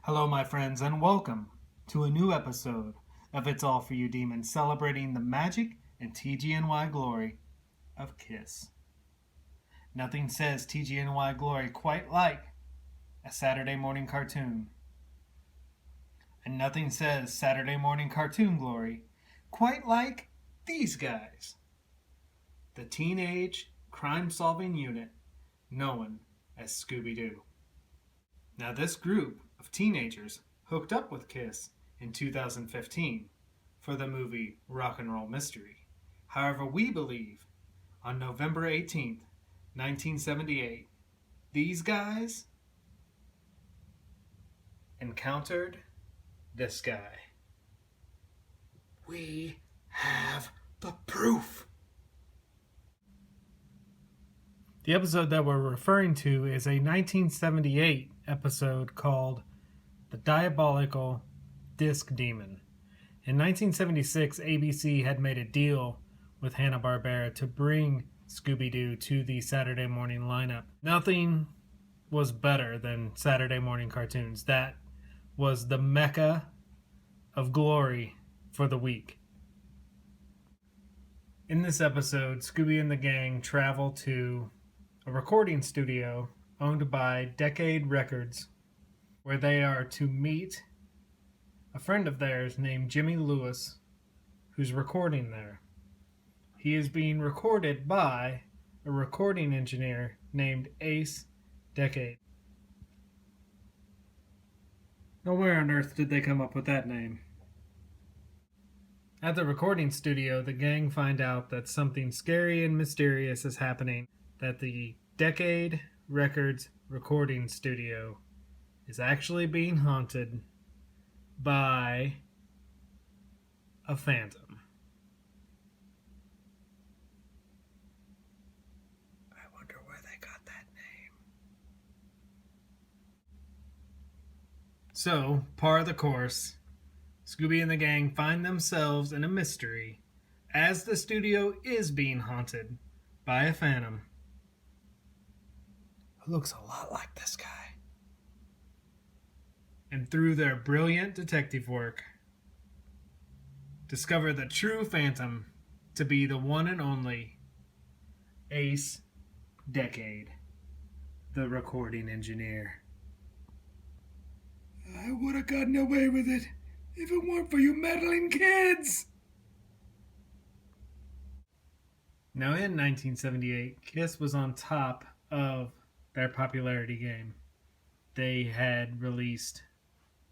Hello, my friends, and welcome to a new episode of It's All For You Demons, celebrating the magic and TGNY glory of Kiss. Nothing says TGNY glory quite like a Saturday morning cartoon. And nothing says Saturday morning cartoon glory quite like these guys. The teenage crime-solving unit known as Scooby-Doo. Now, this group of teenagers hooked up with Kiss in 2015 for the movie Rock and Roll Mystery. However, we believe on November 18th, 1978, these guys encountered this guy. We have the proof. The episode that we're referring to is a 1978 episode called The Diabolical Disc Demon. In 1976, ABC had made a deal with Hanna-Barbera to bring Scooby-Doo to the Saturday morning lineup. Nothing was better than Saturday morning cartoons. That was the mecca of glory for the week. In this episode, Scooby and the gang travel to a recording studio owned by Decade Records, where they are to meet a friend of theirs named Jimmy Lewis, who's recording there. He is being recorded by a recording engineer named Ace Decade. Now, where on earth did they come up with that name? At the recording studio, the gang find out that something scary and mysterious is happening, that the Decade Records recording studio is actually being haunted by a phantom. I wonder where they got that name. So, par the course, Scooby and the gang find themselves in a mystery as the studio is being haunted by a phantom who looks a lot like this guy. And through their brilliant detective work, discover the true phantom to be the one and only Ace Decade, the recording engineer. I would have gotten away with it if it weren't for you meddling kids. Now, in 1978, Kiss was on top of their popularity game. They had released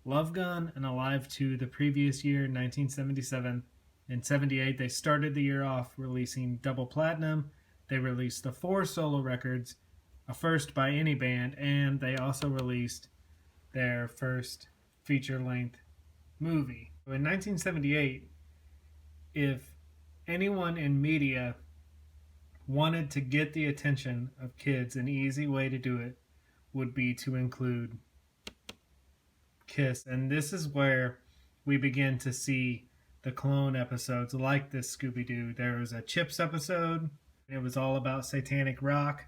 Love Gun and Alive 2 the previous year, 1977. In 78, they started the year off releasing double platinum. They released the 4 solo records, a first by any band, and they also released their first feature-length movie. In 1978, if anyone in media wanted to get the attention of kids, an easy way to do it would be to include Kiss. And this is where we begin to see the clone episodes like this Scooby-Doo. There was a Chips episode. It was all about satanic rock.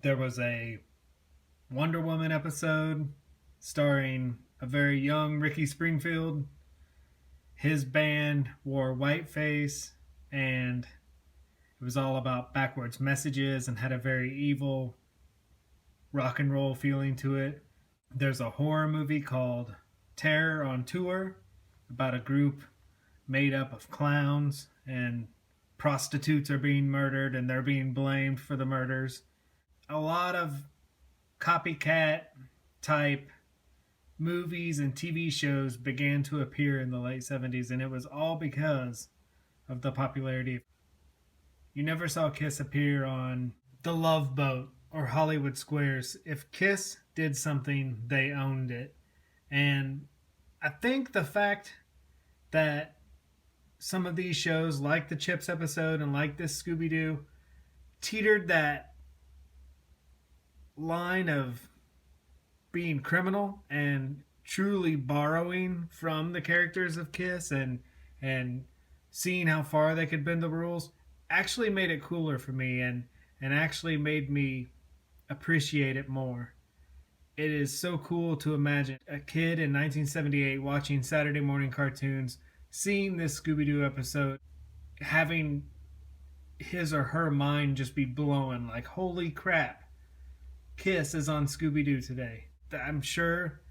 There was a Wonder Woman episode starring a very young Ricky Springfield. His band wore whiteface, and it was all about backwards messages and had a very evil rock and roll feeling to it. There's a horror movie called Terror on Tour about a group made up of clowns, and prostitutes are being murdered and they're being blamed for the murders. A lot of copycat type movies and TV shows began to appear in the late 70s, and it was all because of the popularity. You never saw Kiss appear on The Love Boat or Hollywood Squares. If Kiss did something, they owned it. And I think the fact that some of these shows, like the Chips episode and like this Scooby-Doo, teetered that line of being criminal and truly borrowing from the characters of Kiss and seeing how far they could bend the rules actually made it cooler for me and actually made me appreciate it more. It is so cool to imagine a kid in 1978 watching Saturday morning cartoons, seeing this Scooby-Doo episode, having his or her mind just be blowing like, holy crap, Kiss is on Scooby-Doo today. I'm sure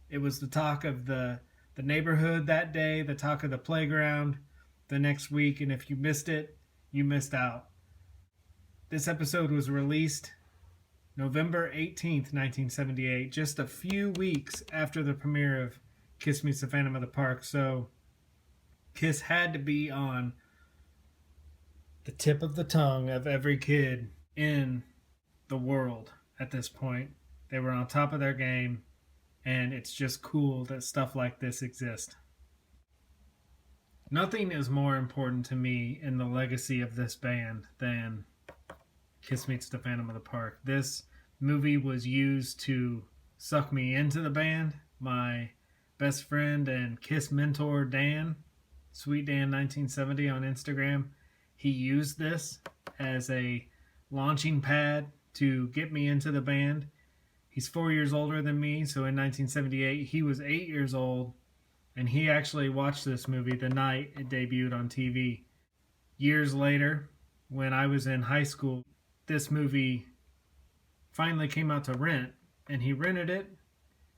it was the talk of the neighborhood that day, the talk of the playground the next week, and if you missed it, you missed out. This episode was released November 18th, 1978, just a few weeks after the premiere of Kiss Meets the Phantom of the Park, so Kiss had to be on the tip of the tongue of every kid in the world at this point. They were on top of their game, and it's just cool that stuff like this exists. Nothing is more important to me in the legacy of this band than Kiss Meets the Phantom of the Park. This movie was used to suck me into the band. My best friend and Kiss mentor, Dan, Sweet Dan 1970 on Instagram, he used this as a launching pad to get me into the band. He's 4 years older than me, so in 1978 he was 8 years old, and he actually watched this movie the night it debuted on TV. Years later, when I was in high school, this movie finally came out to rent, and he rented it,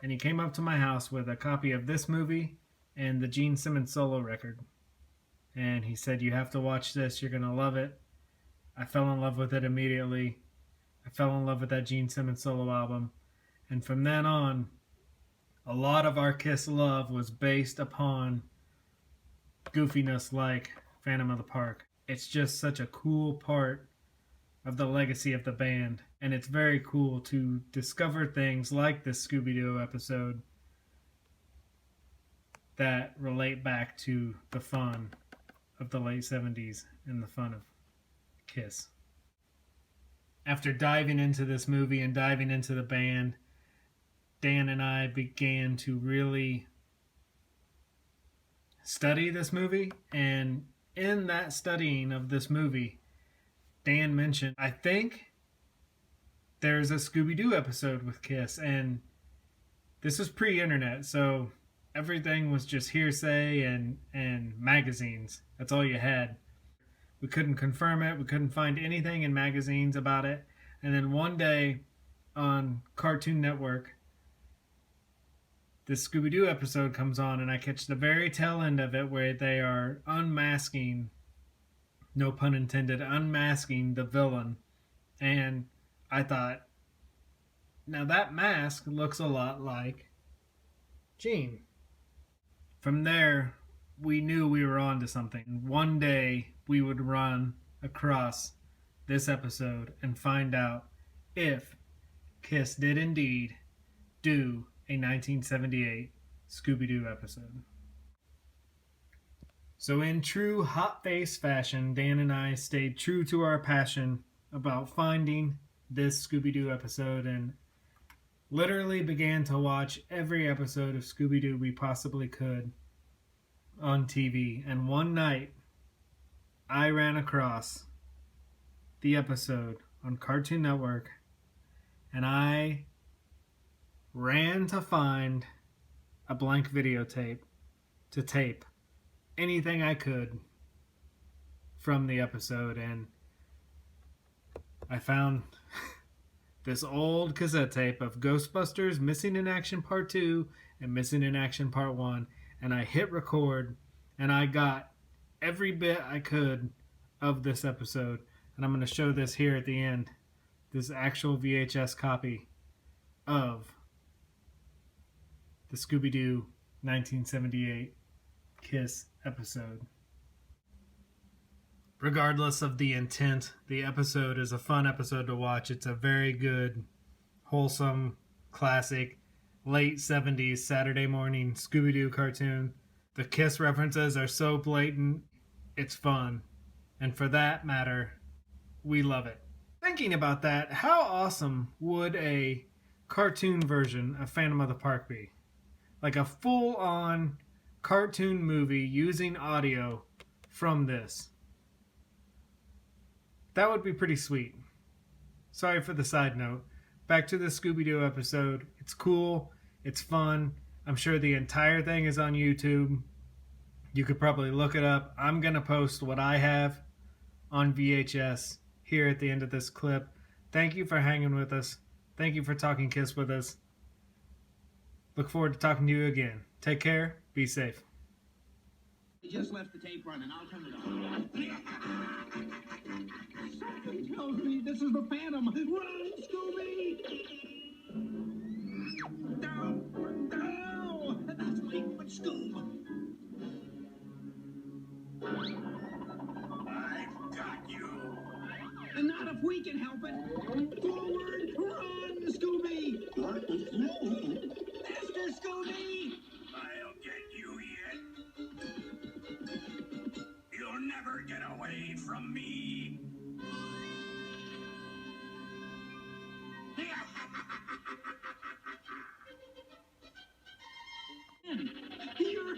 and he came up to my house with a copy of this movie and the Gene Simmons solo record. And he said, you have to watch this, you're going to love it. I fell in love with it immediately. I fell in love with that Gene Simmons solo album. And from then on, a lot of our Kiss love was based upon goofiness like Phantom of the Park. It's just such a cool part of the legacy of the band. And it's very cool to discover things like this Scooby-Doo episode that relate back to the fun of the late 70s and the fun of Kiss. After diving into this movie and diving into the band, Dan and I began to really study this movie. And in that studying of this movie, Dan mentioned, I think there's a Scooby-Doo episode with Kiss. And this was pre-internet, so everything was just hearsay and magazines. That's all you had. We couldn't confirm it. We couldn't find anything in magazines about it. And then one day on Cartoon Network, this Scooby-Doo episode comes on, and I catch the very tail end of it where they are unmasking, no pun intended, unmasking the villain. And I thought, now that mask looks a lot like Gene. From there, we knew we were on to something. One day, we would run across this episode and find out if Kiss did indeed do a 1978 Scooby-Doo episode. So in true hot-face fashion, Dan and I stayed true to our passion about finding this Scooby-Doo episode and literally began to watch every episode of Scooby-Doo we possibly could on TV. And one night, I ran across the episode on Cartoon Network, and I ran to find a blank videotape to tape anything I could from the episode, and I found this old cassette tape of Ghostbusters Missing in Action Part 2 and Missing in Action Part 1, and I hit record, and I got every bit I could of this episode. And I'm going to show this here at the end, this actual VHS copy of the Scooby-Doo 1978 Kiss episode. Regardless of the intent, the episode is a fun episode to watch. It's a very good, wholesome, classic, late 70s Saturday morning Scooby-Doo cartoon. The Kiss references are so blatant, it's fun. And for that matter, we love it. Thinking about that, how awesome would a cartoon version of Phantom of the Park be? Like a full-on cartoon movie using audio from this. That would be pretty sweet. Sorry for the side note, back to the Scooby-Doo episode. It's cool. It's fun. I'm sure the entire thing is on YouTube. You could probably look it up. I'm going to post what I have on VHS here at the end of this clip. Thank you for hanging with us. Thank you for talking Kiss with us. Look forward to talking to you again. Take care. Be safe. He just left the tape running. I'll turn it on. Something tells me this is the Phantom. Run, Scooby! Down! Down! That's Bigfoot Scoob. I've got you. And not if we can help it. Forward! Run, Scooby! Faster, Scooby! I'll get you yet. You'll never get away from me.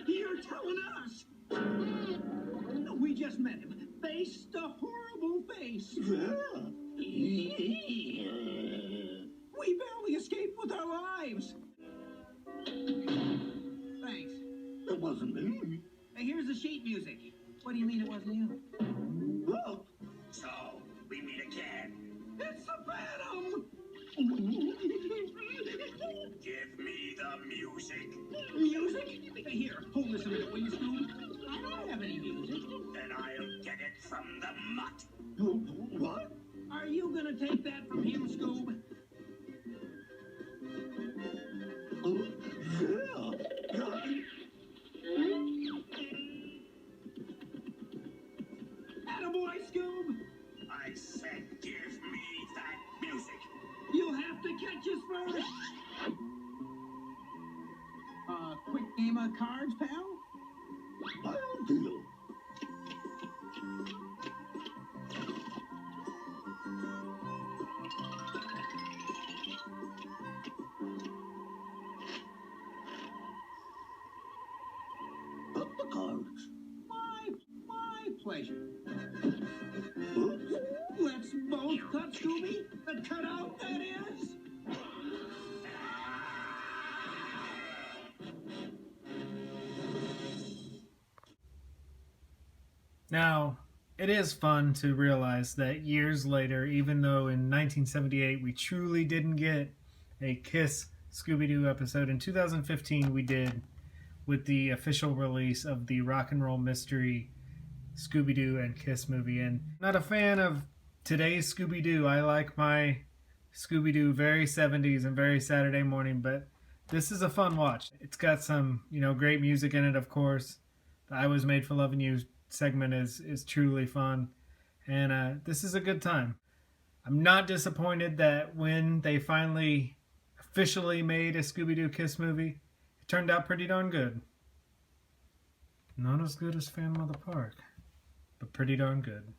You're telling us. We just met him. Face the horrible face. We barely escaped with our lives. Thanks. It wasn't me. Hey, here's the sheet music. What do you mean it wasn't you? Well, So, we meet again. It's the Phantom! Give me the music. Music? Here, hold this a minute, will you, Scoob? I don't have any music. Then I'll get it from the mutt. what? Are you gonna take that from him, Scoob? Yeah. Attaboy, Scoob! I said give me that music. You'll have to catch us first. Quick game of cards, pal? I'll deal. Up the cards. My pleasure. Oops. Let's both cut, Scooby. The cutout, that is. Now, it is fun to realize that years later, even though in 1978 we truly didn't get a Kiss Scooby-Doo episode, in 2015 we did with the official release of the Rock and Roll Mystery Scooby-Doo and Kiss movie. And I'm not a fan of today's Scooby-Doo. I like my Scooby-Doo very 70s and very Saturday morning, but this is a fun watch. It's got some, great music in it, of course. The I Was Made for Loving You segment is truly fun, and this is a good time. I'm not disappointed that when they finally officially made a Scooby-Doo Kiss movie, it turned out pretty darn good. Not as good as Phantom of the Park, but pretty darn good.